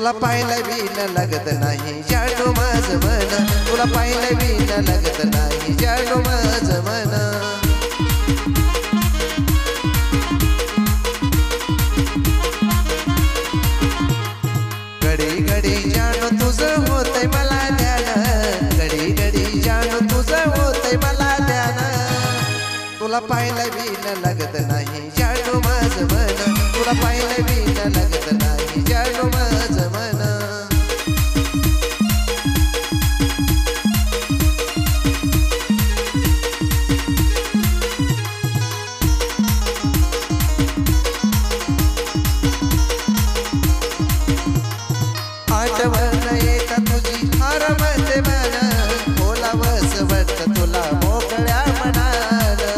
तुला पाहिलं बी न लगत नाही जाणू माझं मन तुला पाहिलं बी न लगत नाही जाणू माझं मन घडी घडी जाणू तुझं होतंय मला ध्यान घडी घडी जाणू तुझं होतंय मला ध्यान तुला पाहिलं बी न लगत नाही जाणू माझं मन तुला पाहिलं बी न लगत नाही जाणू माझं मन आठवण येता तुझी हरमते मन बोलावंस वाटतं तुला मोकळ्या मनानं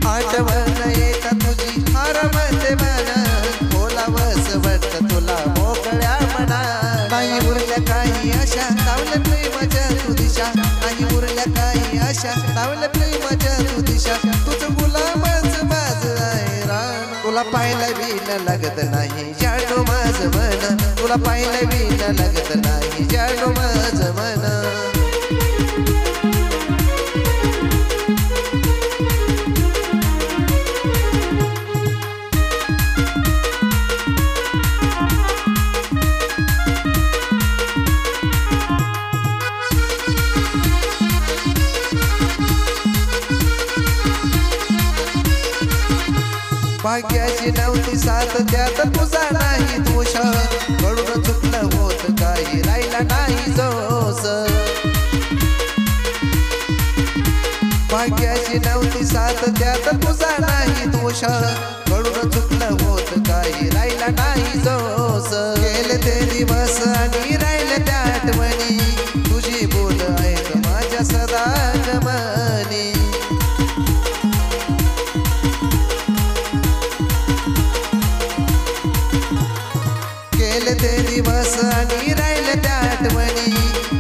आठवण येता तुझी हरमते मन बोलावंस वाटतं तुला मोकळ्या मनानं नाही उरल्या काही आशा लावल्या प्रेमाच्या तू दिशा नाही उरल्या काही आशा लावल्या प्रेमाच्या तू दिशा तुझं गुलामच माझं आहे रान तुला पाहिलं बी न लगत नाही जाणू माझं मन तुला पाहिलं बी न लगत नाही जाणू माझं मन भाग्याची नव्हती साथ त्यात तुझा नाही दोष कडून चुकलं होत काही राहिला नाही जोस भाग्याची नव्हती साथ त्यात तुझा नाही दोष कडून चुकलं होत काही राहिला नाही जोस गेले ते दिवस आणि राहिले त्या आठवणी तुझी बोल आहेत माझ्या सदा गमनी ते दिवस आणि राहिले त्या आठवणी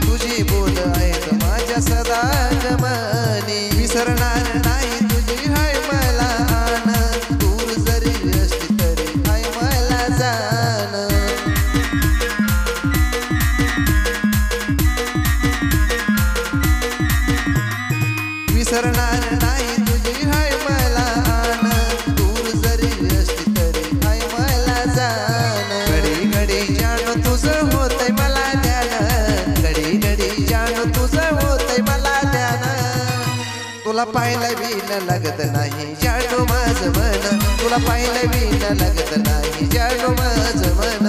तुझी बोल आहेत माझ्या सदा गमनी विसरणार नाही तुझी हाय मला आण दूर जरी असली तरी हाय मला जाण विसरणार नाही तुझी हाय मला आण दूर जरी असली तरी हाय मला जाण तुझं होतंय मला ध्यान घडी घडी जाणू तुझं होतंय मला ध्यान तुला पाहिलं बी न लगत नाही जाणू माझं मन तुला पाहिलं बी न लगत नाही जाणू माझं मन